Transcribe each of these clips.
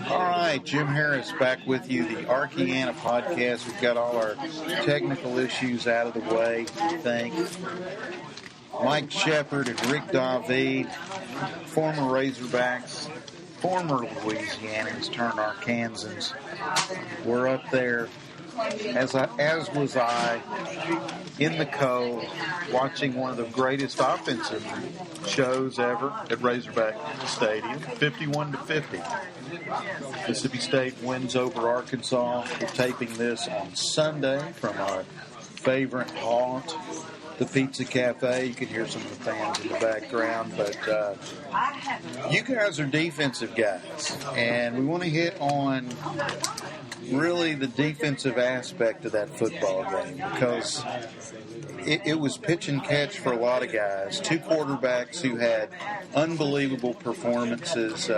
All right, Jim Harris back with you, the Arkyana podcast. We've got all our technical issues out of the way, I think. Mike Shepard and Rick David, former Razorbacks, former Louisianans turned Arkansans, were up there, as was I, in the cold, watching one of the greatest offensive shows ever at Razorback Stadium, 51-50. Mississippi State wins over Arkansas. We're taping this on Sunday from our favorite haunt, the Pizza Cafe. You can hear some of the fans in the background, but you guys are defensive guys, and we want to hit on really the defensive aspect of that football game, because it was pitch and catch for a lot of guys. Two quarterbacks who had unbelievable performances.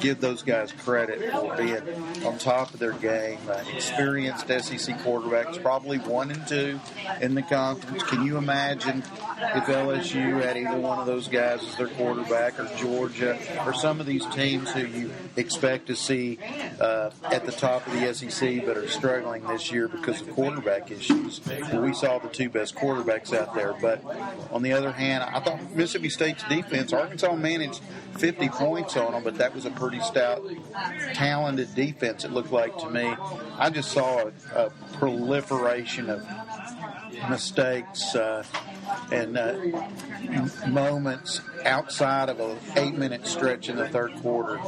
Give those guys credit for being on top of their game. Experienced SEC quarterbacks, probably 1 and 2 in the conference. Can you imagine if LSU had either one of those guys as their quarterback, or Georgia, or some of these teams who you expect to see at the top of the SEC but are struggling this year because of quarterback issues? Well, we saw the two best quarterbacks out there. But on the other hand, I thought Mississippi State's defense, Arkansas managed 50 points on them, but that was a pretty stout, talented defense, it looked like to me. I just saw a proliferation of mistakes and moments outside of an 8-minute stretch in the third quarter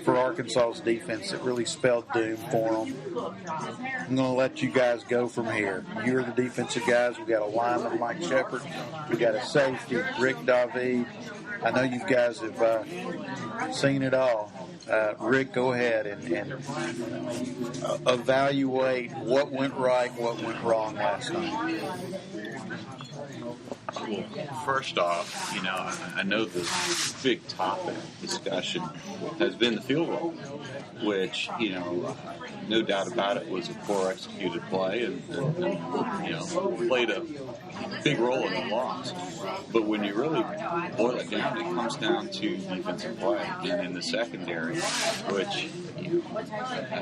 for Arkansas's defense that really spelled doom for them. I'm going to let you guys go from here. You're the defensive guys. We've got a lineman, Mike Shepard. We've got a safety, Rick David. I know you guys have seen it all. Rick, go ahead and evaluate what went right, what went wrong last night. First off, I know the big topic discussion has been the field goal, which, no doubt about it, was a poor executed play and played a big role in the loss. But when you really boil it down, it comes down to defensive play. And in the secondary, which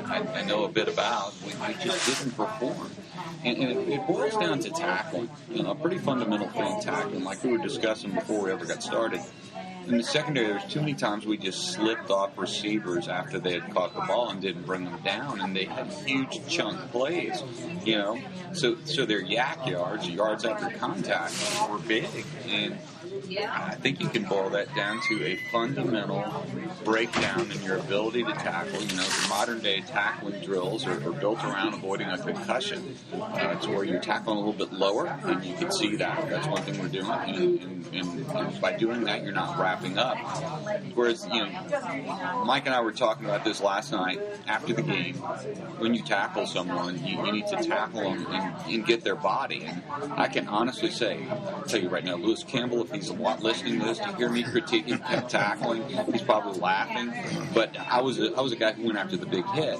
I know a bit about, we just didn't perform. And it boils down to tackling, a pretty fundamental thing, tackling, like we were discussing before we ever got started. In the secondary, there's too many times we just slipped off receivers after they had caught the ball and didn't bring them down, and they had huge chunk plays, So their yak yards after contact, were big, and I think you can boil that down to a fundamental breakdown in your ability to tackle. The modern-day tackling drills are built around avoiding a concussion. It's where you're tackling a little bit lower, and you can see that. That's one thing we're doing, and by doing that, you're not wrapping up. Whereas, Mike and I were talking about this last night after the game. When you tackle someone, you need to tackle them and get their body. And I can honestly say, I'll tell you right now, Lewis Campbell, if he's listening to this to hear me critiquing tackling, he's probably laughing. But I was a guy who went after the big hit.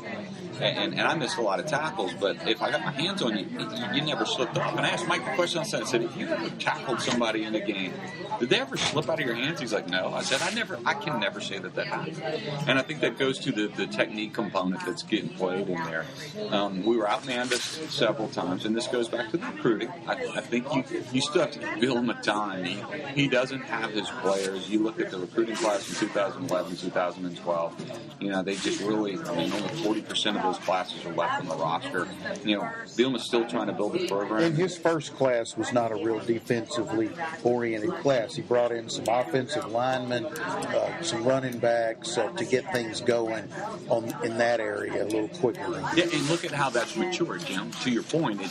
And I missed a lot of tackles, but if I got my hands on you, you never slipped off. And I asked Mike a question. I said, if you ever tackled somebody in a game, did they ever slip out of your hands? He's like, no. I said, I can never say that happened. And I think that goes to the technique component that's getting played in there. We were outmanned several times, and this goes back to the recruiting. I think you still have to give Bill a time. He doesn't have his players. You look at the recruiting class in 2011, 2012, they just really, only 40% of those classes are left on the roster. Bielema's still trying to build a program. And his first class was not a real defensively oriented class. He brought in some offensive linemen, some running backs to get things going in that area a little quicker. Yeah, and look at how that's matured, Jim. To your point,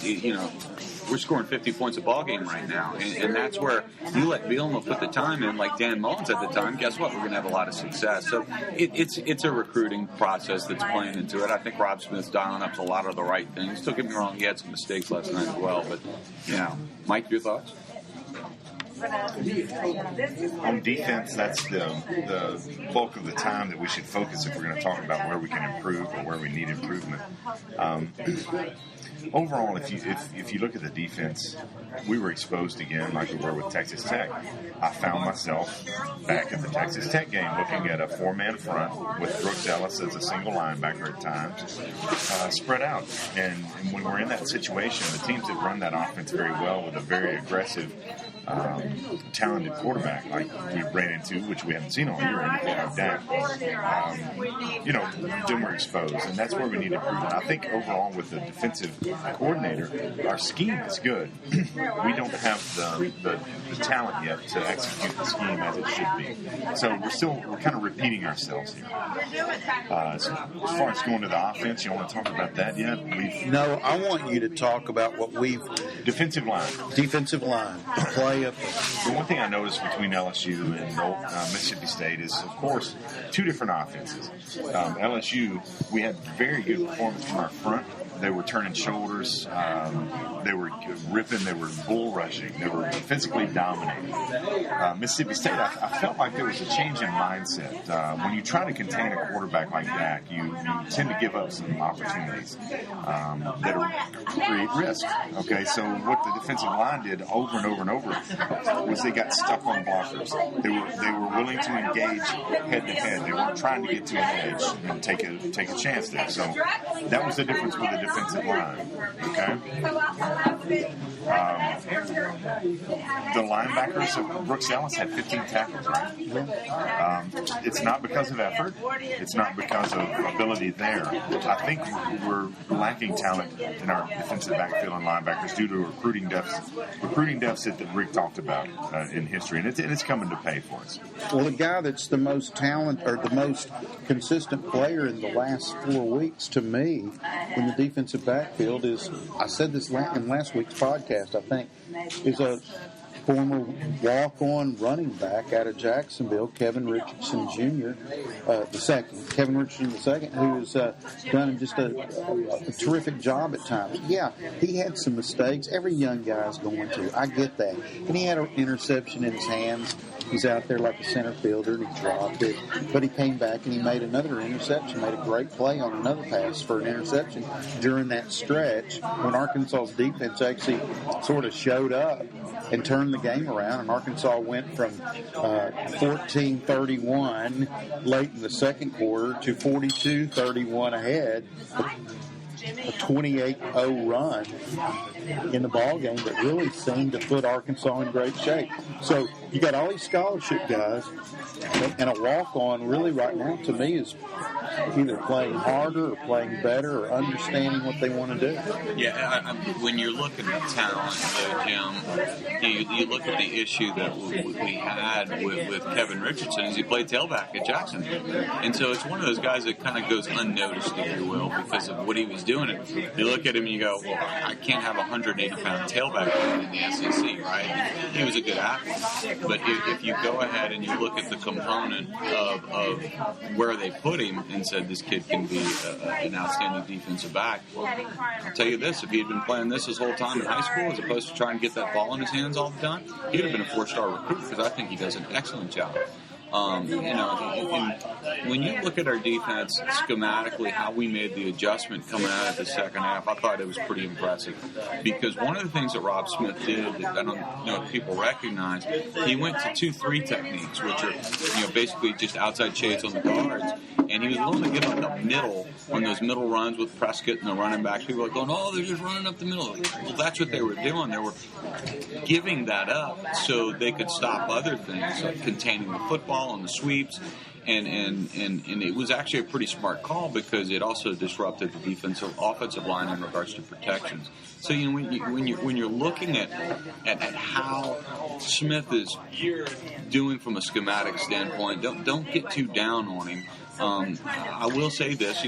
we're scoring 50 points a ball game right now, and that's where you let Bielema put the time in, like Dan Mullins at the time. Guess what? We're going to have a lot of success. So it's a recruiting process that's playing into it. I think Rob Smith's dialing up to a lot of the right things. Don't get me wrong; he had some mistakes last night as well. But Mike, your thoughts? On defense, that's the bulk of the time that we should focus if we're going to talk about where we can improve or where we need improvement. Overall, if you look at the defense, we were exposed again like we were with Texas Tech. I found myself back at the Texas Tech game looking at a four-man front with Brooks Ellis as a single linebacker at times, spread out. And when we're in that situation, the teams that run that offense very well with a very aggressive, talented quarterback like we ran into, which we haven't seen all year, in Dak, then we're exposed. And that's where we need improvement. I think overall with the defensive coordinator, our scheme is good. We don't have the talent yet to execute the scheme as it should be. So we're kind of repeating ourselves here. As far as going to the offense, you want to talk about that yet? No, I want you to talk about what we've... Defensive line. Play up. The one thing I noticed between LSU and Mississippi State is, of course, two different offenses. LSU, we had very good performance from our front. They were turning shoulders. They were ripping. They were bull rushing. They were physically dominating. Mississippi State, I felt like there was a change in mindset. When you try to contain a quarterback like Dak, you tend to give up some opportunities that create risk. Okay, so what the defensive line did over and over and over was they got stuck on blockers. They were willing to engage head to head. They weren't trying to get to an edge and take a chance there. So that was the difference with the defensive line. Okay. The linebackers of Brooks Ellis had 15 tackles, right? It's not because of effort. It's not because of ability there. I think we're lacking talent in our defensive backfield and linebackers due to a recruiting deficit that Rick talked about in history, and it's coming to pay for us. Well, the guy that's the most talented or the most consistent player in the last 4 weeks to me in the defensive backfield is, I said this in last week's podcast, I think, is a former walk-on running back out of Jacksonville, Kevin Richardson Jr., Kevin Richardson II, who has done just a terrific job at times. Yeah, he had some mistakes. Every young guy's going to. I get that. And he had an interception in his hands. He's out there like a center fielder, and he dropped it. But he came back, and he made another interception, made a great play on another pass for an interception during that stretch when Arkansas's defense actually sort of showed up and turned the game around, and Arkansas went from 14-31 late in the second quarter to 42-31 ahead, a 28-0 run in the ball game that really seemed to put Arkansas in great shape. So you got all these scholarship guys, and a walk-on really right now to me is either playing harder or playing better or understanding what they want to do. Yeah, when you're looking at talent, Jim, you look at the issue that we had with Kevin Richardson is he played tailback at Jacksonville. And so it's one of those guys that kind of goes unnoticed, if you will, because of what he was doing. You look at him and you go, well, I can't have a 180-pound tailback in the SEC, right? He was a good athlete. But if you go ahead and you look at the component of where they put him and said this kid can be an outstanding defensive back, I'll tell you this, if he had been playing this his whole time in high school as opposed to trying to get that ball in his hands all the time, he'd have been a 4-star recruit because I think he does an excellent job. And when you look at our defense schematically, how we made the adjustment coming out of the second half, I thought it was pretty impressive. Because one of the things that Rob Smith did that I don't know if people recognize, he went to 2-3 techniques, which are basically just outside shades on the guards. And he was willing to get up the middle on those middle runs with Prescott and the running backs. People were going, oh, they're just running up the middle. Well, that's what they were doing. They were giving that up so they could stop other things, like containing the football and the sweeps. And it was actually a pretty smart call because it also disrupted the offensive line in regards to protections. So when you're looking at how Smith is doing from a schematic standpoint, don't get too down on him. I will say this,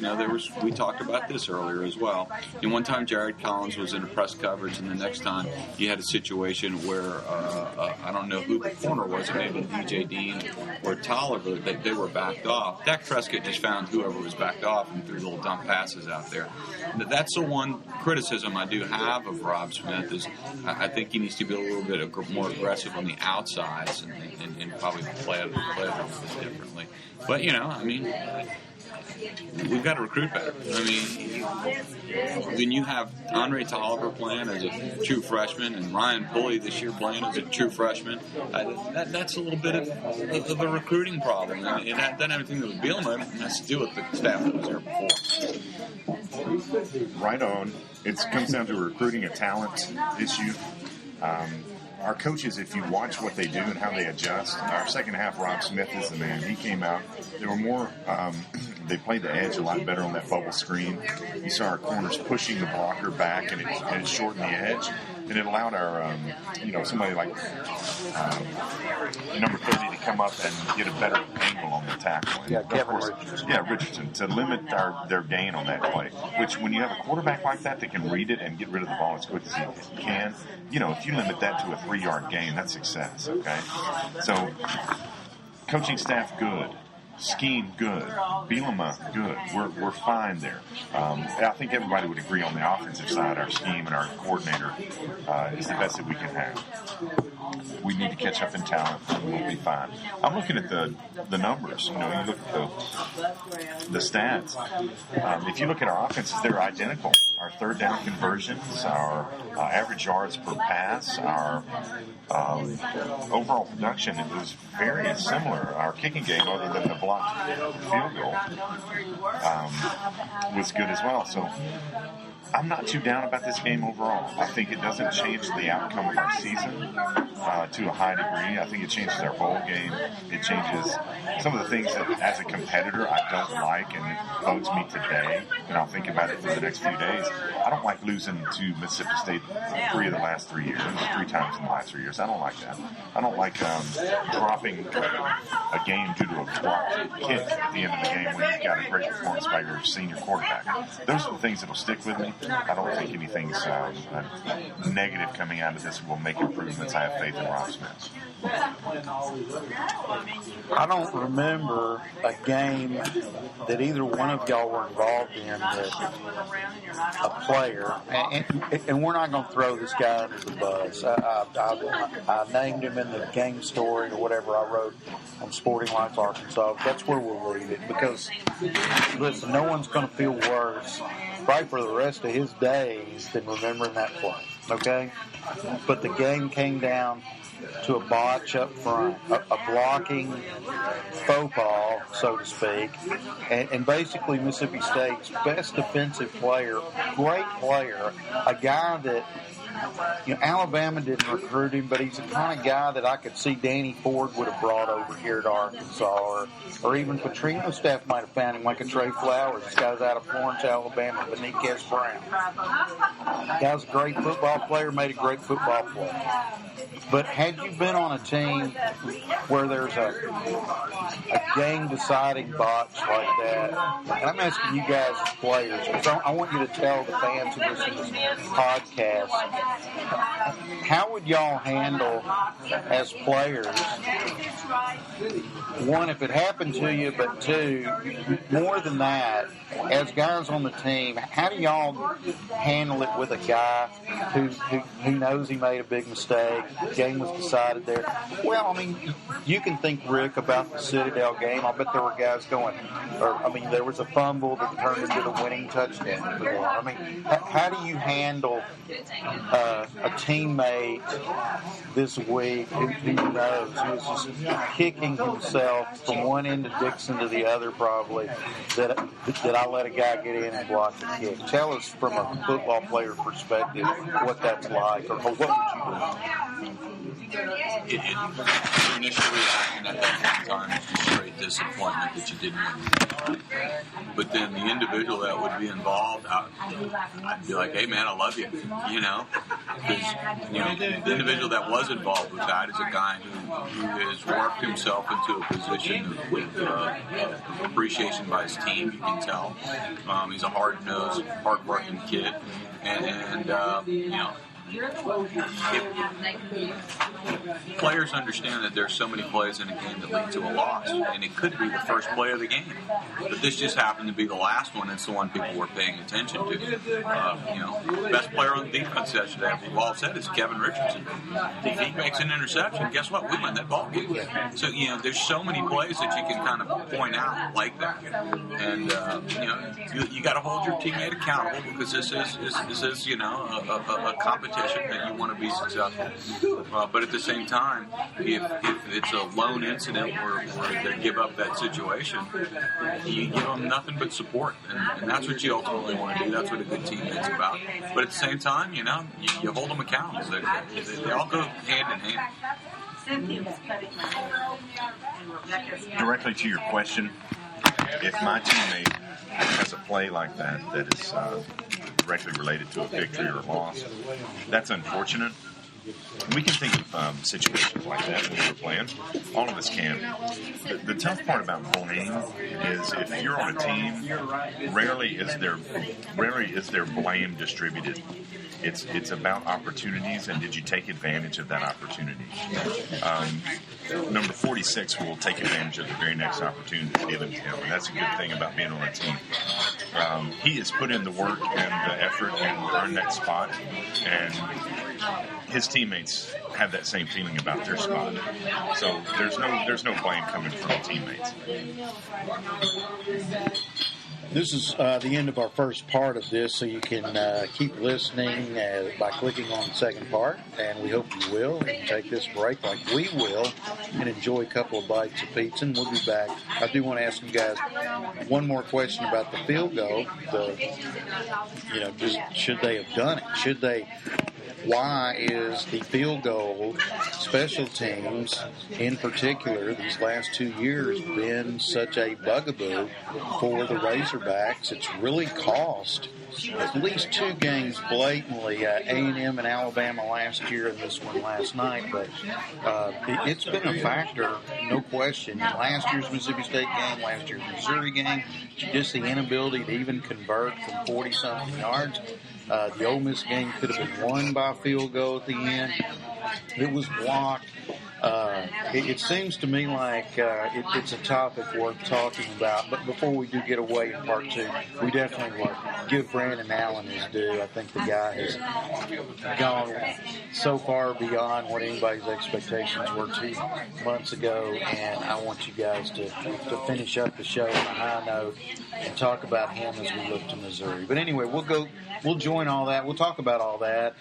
we talked about this earlier as well. One time Jared Collins was in a press coverage, and the next time you had a situation where I don't know who the corner was, maybe DJ Dean or Tolliver, that they were backed off. Dak Prescott just found whoever was backed off and threw little dump passes out there. That's the one criticism I do have of Rob Smith is I think he needs to be a little bit more aggressive on the outsides and probably play it a little bit differently. But, we've got to recruit better. When you have Andre Tolliver playing as a true freshman and Ryan Pulley this year playing as a true freshman, that's a little bit of a recruiting problem. And it doesn't have anything to do with Bielema. It has to do with the staff that was there before. Right on. It comes down to recruiting, a talent issue. Our coaches, if you watch what they do and how they adjust, our second half, Rob Smith is the man. He came out. They were more, they played the edge a lot better on that bubble screen. You saw our corners pushing the blocker back, and it shortened the edge. And it allowed our, somebody like number 30 to come up and get a better angle on the tackle. And Richardson, to limit their gain on that play. Which, when you have a quarterback like that can read it and get rid of the ball as quick as he can, if you limit that to a 3-yard gain, that's success, okay? So, coaching staff, good. Scheme, good. Bielema, good. We're fine there. I think everybody would agree on the offensive side, our scheme and our coordinator is the best that we can have. We need to catch up in talent, and we'll be fine. I'm looking at the numbers. You look at the stats. If you look at our offenses, they're identical. Our third down conversions, our average yards per pass, our overall production, it was very similar. Our kicking game, other than the blocked field goal, was good as well. So I'm not too down about this game overall. I think it doesn't change the outcome of our season to a high degree. I think it changes our bowl game. It changes some of the things that, as a competitor, I don't like, and it bugs me today, and I'll think about it for the next few days. I don't like losing to Mississippi State 3 of the last 3 years, 3 times in the last 3 years. I don't like that. I don't like dropping a game due to a blocked kick at the end of the game when you've got a great performance by your senior quarterback. Those are the things that will stick with me. I don't think anything's negative coming out of this will make improvements. I have faith in Rob Smith. I don't remember a game that either one of y'all were involved in that a player, and we're not going to throw this guy under the bus. I named him in the game story or whatever I wrote on Sporting Life Arkansas. That's where we'll leave it because, listen, no one's going to feel worse right for the rest of his days than remembering that play, okay? But the game came down to a botch up front, a blocking faux pas, so to speak, and basically Mississippi State's best defensive player, great player, a guy that, Alabama didn't recruit him, but he's the kind of guy that I could see Danny Ford would have brought over here to Arkansas, or even Petrino's staff might have found him, like a Trey Flowers. This guy's out of Florence, Alabama, Beniquez Brown. Guy's a great football player, made a great football play. But had you been on a team where there's a game-deciding botch like that, and I'm asking you guys as players, because I want you to tell the fans who listen to this podcast, how would y'all handle, as players, one, if it happened to you, but two, more than that, as guys on the team, how do y'all handle it with a guy who knows he made a big mistake, the game was decided there? Well, you can think, Rick, about the Citadel game. I bet there were guys going, there was a fumble that turned into the winning touchdown. How do you handle a teammate this week who knows he was just kicking himself from one end of Dixon to the other, probably, that I let a guy get in and block the kick? Tell us from a football player perspective what that's like, or what would you do? Your initial reaction at that time is just straight disappointment that you didn't win. But then the individual that would be involved, I'd be like, hey man, I love you, because the individual that was involved with that is a guy who has worked himself into a position with appreciation by his team. You can tell he's a hard-nosed, hard-working kid, and players understand that there's so many plays in a game that lead to a loss, and it could be the first play of the game. But this just happened to be the last one. It's the one people were paying attention to. The best player on the defense yesterday, we've all said, is Kevin Richardson. If he makes an interception, guess what? We win that ball game. So there's so many plays that you can kind of point out like that, and you got to hold your teammate accountable, because this is a competition that you want to be successful. But at the same time, if it's a lone incident where they give up that situation, you give them nothing but support, and that's what you ultimately want to do. That's what a good teammate's about. But at the same time, you hold them accountable. They all go hand in hand. Directly to your question, if my teammate has a play like that is directly related to a victory or a loss, that's unfortunate. We can think of situations like that when we're playing. All of us can. The tough part about blame is if you're on a team, rarely is there blame distributed. It's about opportunities, and did you take advantage of that opportunity? Number 46 will take advantage of the very next opportunity given to him, and that's a good thing about being on a team. He has put in the work and the effort and earned that spot, and his teammates have that same feeling about their spot. So there's no blame coming from teammates. This is the end of our first part of this, so you can keep listening by clicking on the second part, and we hope you will, and take this break like we will, and enjoy a couple of bites of pizza, and we'll be back. I do want to ask you guys one more question about the field goal. Just should they have done it? Why is the field goal special teams, in particular, these last 2 years, been such a bugaboo for the Razorbacks? It's really cost at least 2 games blatantly, A&M and Alabama last year and this one last night, but it's been a factor, no question. Last year's Mississippi State game, last year's Missouri game, just the inability to even convert from 40-something yards. The Ole Miss game could have been won by a field goal at the end. It was blocked. It seems to me like it's a topic worth talking about. But before we do get away in part 2, we definitely want to give Brandon Allen his due. I think the guy has gone so far beyond what anybody's expectations were 2 months ago. And I want you guys to finish up the show on a high note and talk about him as we look to Missouri. But anyway, we'll join all that. We'll talk about all that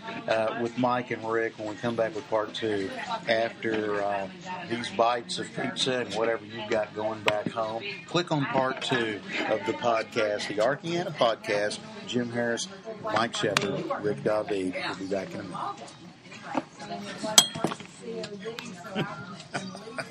with Mike and Rick when we come back with part 2 after these bites of pizza and whatever you've got going back home. Click on part 2 of the podcast, the Arkyana podcast. Jim Harris, Mike Shepard, Rick David. We'll be back in a minute.